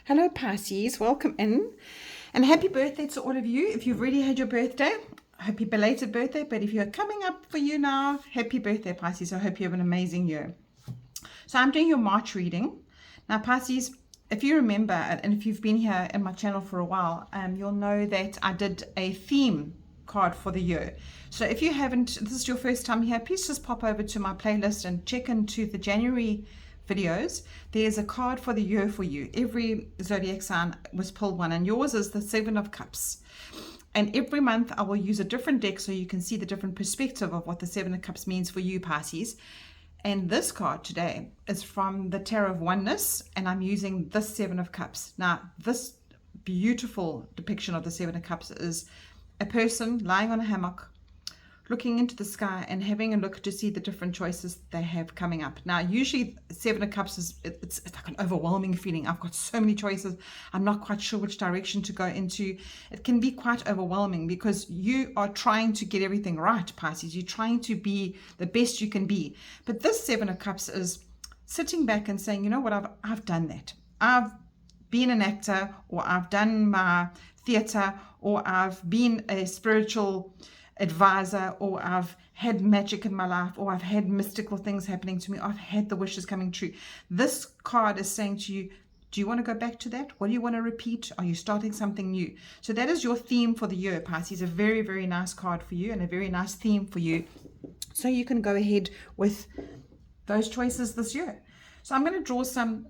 Hello Pisces, welcome in and happy birthday to all of you. If you've already had your birthday, happy belated birthday, but if you're coming up for you now, happy birthday Pisces. I hope you have an amazing year. So I'm doing your March reading. Now Pisces, if you remember, and if you've been here in my channel for a while, you'll know that I did a theme card for the year. So if you haven't, this is your first time here, please just pop over to my playlist and check into the January videos. There's a card for the year for you. Every zodiac sign was pulled one, and yours is the Seven of Cups. And every month I will use a different deck so you can see the different perspective of what the Seven of Cups means for you, Pisces. And this card today is from the Tarot of Oneness, and I'm using this Seven of Cups. Now, this beautiful depiction of the Seven of Cups is a person lying on a hammock, looking into the sky and having a look to see the different choices they have coming up. Now, usually Seven of Cups is it's like an overwhelming feeling. I've got so many choices. I'm not quite sure which direction to go into. It can be quite overwhelming because you are trying to get everything right, Pisces. You're trying to be the best you can be. But this Seven of Cups is sitting back and saying, you know what, I've done that. I've been an actor, or I've done my theater, or I've been a spiritual advisor, or I've had magic in my life, or I've had mystical things happening to me, I've had the wishes coming true. This card is saying to you, do you want to go back to that? What do you want to repeat? Are you starting something new? So that is your theme for the year, Pisces. A very, very nice card for you and a very nice theme for you. So you can go ahead with those choices this year. So I'm going to draw some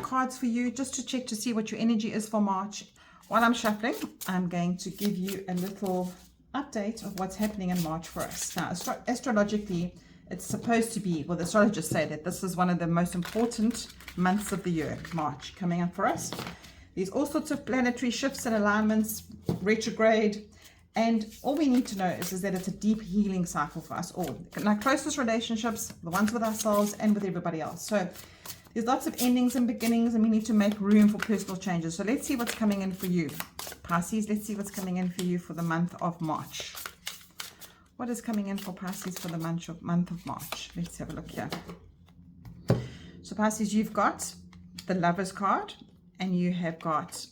cards for you just to check to see what your energy is for March. While I'm shuffling, I'm going to give you a little update of what's happening in March for us. Now, astrologically, it's supposed to be, well, the astrologers say that this is one of the most important months of the year, March, coming up for us. There's all sorts of planetary shifts and alignments, retrograde, and all we need to know is that it's a deep healing cycle for us all. In our closest relationships, the ones with ourselves and with everybody else. So there's lots of endings and beginnings, and we need to make room for personal changes. So let's see what's coming in for you, Pisces. Let's see what's coming in for you for the month of March. What is coming in for Pisces for the month of March? Let's have a look here. So Pisces, you've got the Lover's card, and you have got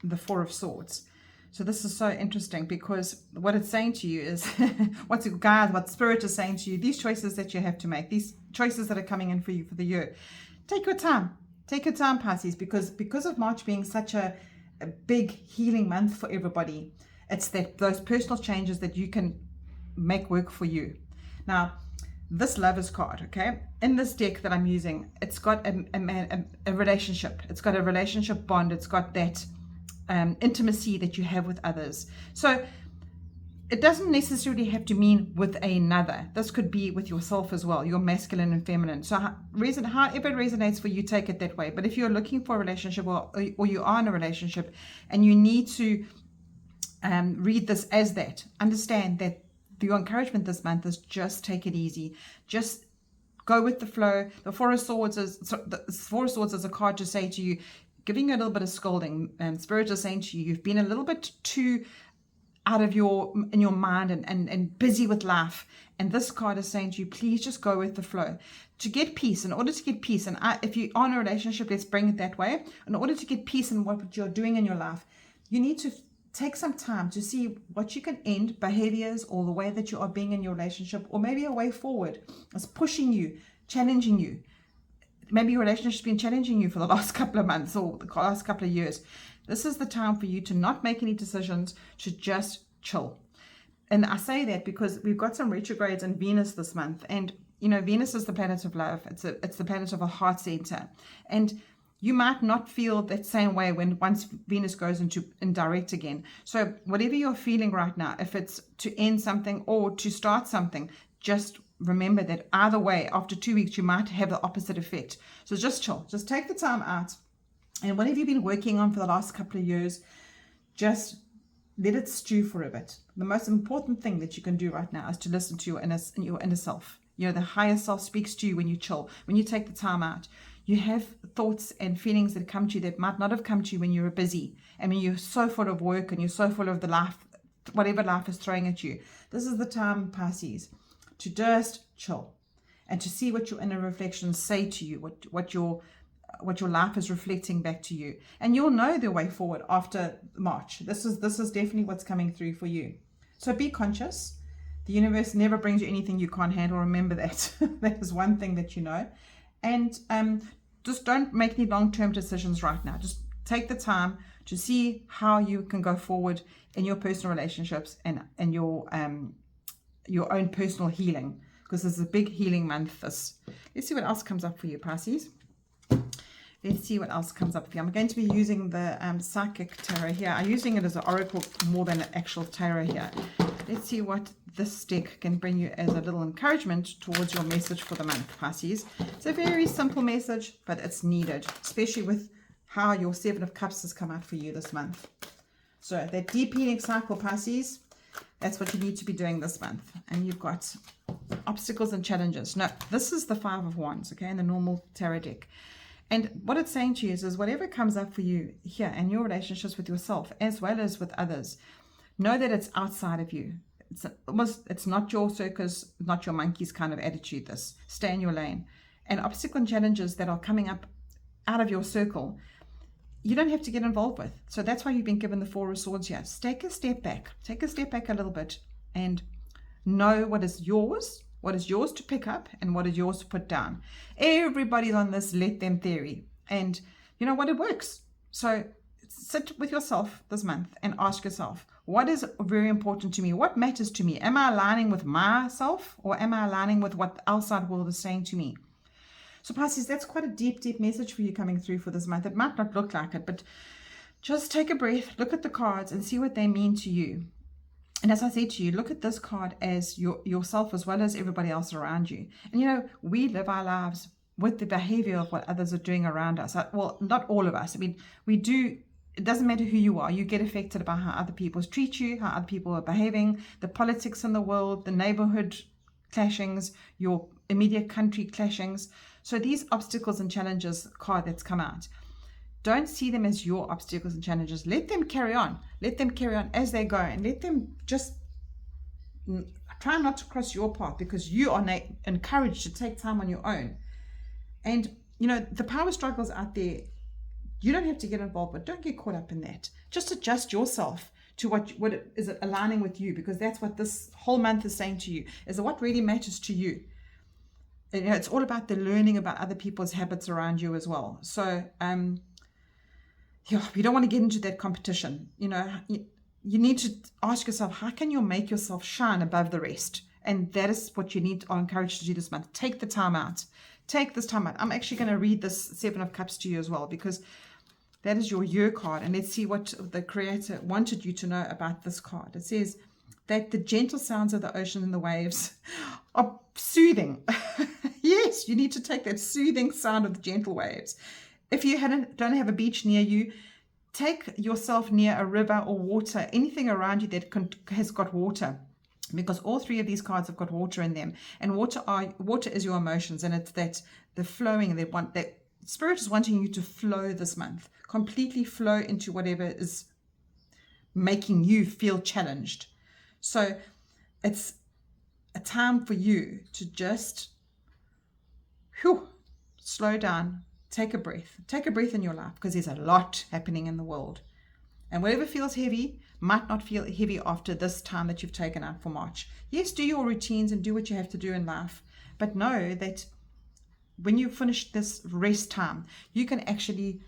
the Four of Swords. So this is so interesting because what it's saying to you is, what Spirit is saying to you, these choices that you have to make, these choices that are coming in for you for the year. Take your time, Pisces, because of March being such a big healing month for everybody. It's those personal changes that you can make work for you. Now, this Lover's card, okay, in this deck that I'm using, it's got a relationship. It's got a relationship bond. It's got that intimacy that you have with others. So it doesn't necessarily have to mean with another. This could be with yourself as well, your masculine and feminine. So however it resonates for you, take it that way. But if you're looking for a relationship, or you are in a relationship and you need to read this as that, understand that your encouragement this month is just take it easy. Just go with the flow. The Four of Swords is a card to say to you, giving you a little bit of scolding. Spirit is saying to you, you've been a little bit too out of in your mind and busy with life. And this card is saying to you, please just go with the flow. To get peace, in order to get peace, and if you are in a relationship, let's bring it that way. In order to get peace in what you're doing in your life, you need to take some time to see what you can end, behaviors or the way that you are being in your relationship, or maybe a way forward is pushing you, challenging you. Maybe your relationship's been challenging you for the last couple of months or the last couple of years. This is the time for you to not make any decisions, to just chill. And I say that because we've got some retrogrades in Venus this month. And, you know, Venus is the planet of love. It's the planet of a heart center. And you might not feel that same way once Venus goes in direct again. So whatever you're feeling right now, if it's to end something or to start something, just remember that either way, after 2 weeks, you might have the opposite effect. So just chill. Just take the time out. And what have you been working on for the last couple of years? Just let it stew for a bit. The most important thing that you can do right now is to listen to your inner self. You know, the higher self speaks to you when you chill, when you take the time out. You have thoughts and feelings that come to you that might not have come to you when you were busy. I mean, you're so full of work and you're so full of the life, whatever life is throwing at you. This is the time, Pisces, to just chill and to see what your inner reflections say to you, what your your life is reflecting back to you, and you'll know the way forward after March. This is definitely what's coming through for you. So be conscious. The universe never brings you anything you can't handle. Remember that. That is one thing that you know. And just don't make any long-term decisions right now. Just take the time to see how you can go forward in your personal relationships and your own personal healing, because this is a big healing month. Let's see what else comes up for you, Pisces. Let's see what else comes up for you. I'm going to be using the Psychic Tarot here. I'm using it as an oracle more than an actual tarot here. Let's see what this deck can bring you as a little encouragement towards your message for the month, Pisces. It's a very simple message, but it's needed, especially with how your Seven of Cups has come out for you this month. So that deep healing cycle, Pisces, that's what you need to be doing this month. And you've got obstacles and challenges. No, this is the Five of Wands, okay, in the normal tarot deck. And what it's saying to you is whatever comes up for you here in your relationships with yourself as well as with others, know that it's outside of you. It's not your circus, not your monkeys kind of attitude. This, stay in your lane. And obstacles and challenges that are coming up out of your circle, you don't have to get involved with. So that's why you've been given the Four of Swords here. Just take a step back. Take a step back a little bit and know what is yours to pick up and what is yours to put down. Everybody's on this let them theory. And you know what? It works. So sit with yourself this month and ask yourself, what is very important to me? What matters to me? Am I aligning with myself, or am I aligning with what the outside world is saying to me? So Pisces, that's quite a deep, deep message for you coming through for this month. It might not look like it, but just take a breath, look at the cards and see what they mean to you. And as I said to you, look at this card as yourself as well as everybody else around you. And you know, we live our lives with the behavior of what others are doing around us. Well, not all of us. I mean, we do. It doesn't matter who you are. You get affected by how other people treat you, how other people are behaving, the politics in the world, the neighborhood clashings, your immediate country clashings. So these obstacles and challenges card that's come out, don't see them as your obstacles and challenges. Let them carry on. Let them carry on as they go, and let them just try not to cross your path, because you are encouraged to take time on your own. And you know, the power struggles out there, you don't have to get involved, but don't get caught up in that. Just adjust yourself to what is aligning with you, because that's what this whole month is saying to you, is what really matters to you. And, you know, it's all about the learning about other people's habits around you as well. So you don't want to get into that competition. You know, you need to ask yourself, how can you make yourself shine above the rest? And that is what you need to encourage to do this month. Take the time out. Take this time out. I'm actually going to read this Seven of Cups to you as well, because that is your year card. And let's see what the Creator wanted you to know about this card. It says that the gentle sounds of the ocean and the waves are soothing. Yes, you need to take that soothing sound of the gentle waves. If you don't have a beach near you, take yourself near a river or water, anything around you that has got water, because all three of these cards have got water in them. And water is your emotions, and it's that the flowing, that Spirit is wanting you to flow this month, completely flow into whatever is making you feel challenged. So it's a time for you to just slow down, take a breath in your life, because there's a lot happening in the world. And whatever feels heavy might not feel heavy after this time that you've taken out for March. Yes, do your routines and do what you have to do in life, but know that when you finish this rest time, you can actually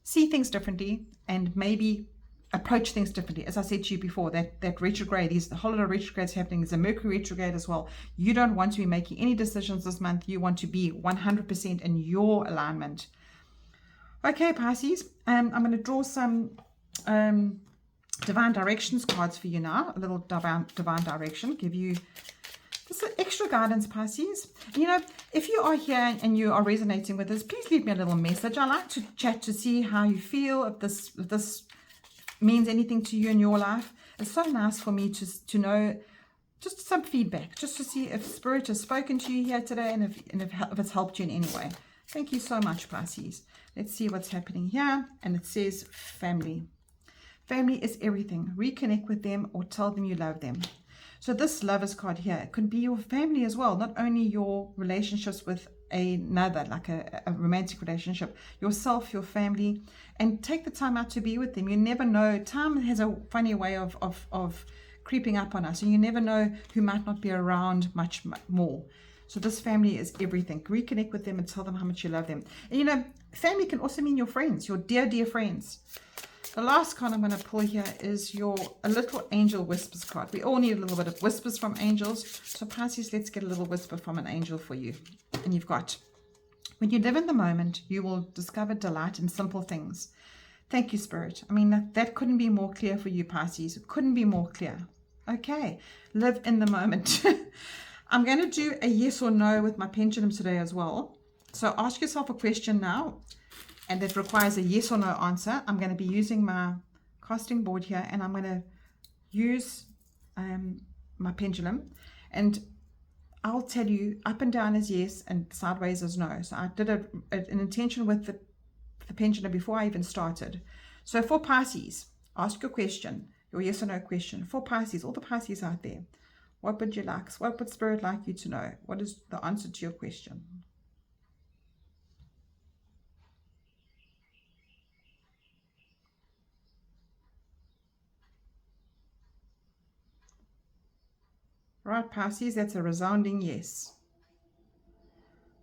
see things differently and maybe approach things differently. As I said to you before, that retrograde, the whole lot of retrogrades happening. There's a Mercury retrograde as well. You don't want to be making any decisions this month. You want to be 100% in your alignment. Okay, Pisces, I'm going to draw some divine directions cards for you now. A little divine direction, give you this extra guidance, Pisces. You know, if you are here and you are resonating with this, please leave me a little message. I like to chat to see how you feel, if this means anything to you in your life. It's so nice for me to know just some feedback, just to see if Spirit has spoken to you here today, and if it's helped you in any way. Thank you so much, Pisces. Let's see what's happening here. And it says family. Family is everything. Reconnect with them or tell them you love them. So this Lovers card here, it could be your family as well, not only your relationships with another, like a romantic relationship, yourself, your family, and take the time out to be with them. You never know. Time has a funny way of creeping up on us, and you never know who might not be around much more. So this family is everything. Reconnect with them and tell them how much you love them. And you know, family can also mean your friends, your dear, dear friends. The last card I'm going to pull here is a little angel whispers card. We all need a little bit of whispers from angels. So Pisces, let's get a little whisper from an angel for you. And you've got, when you live in the moment, you will discover delight in simple things. Thank you, Spirit. I mean, that couldn't be more clear for you, Pisces. It couldn't be more clear. Okay, live in the moment. I'm going to do a yes or no with my pendulum today as well. So ask yourself a question now, and that requires a yes or no answer. I'm going to be using my casting board here, and I'm going to use my pendulum, and I'll tell you up and down is yes and sideways is no. So I did an intention with the pendulum before I even started. So for Pisces, ask your question, your yes or no question. For Pisces, all the Pisces out there, what would you like? What would Spirit like you to know? What is the answer to your question? Right, Pisces, that's a resounding yes.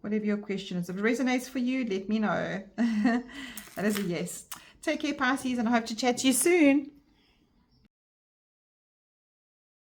Whatever your question is, if it resonates for you, let me know. That is a yes. Take care, Pisces, and I hope to chat to you soon.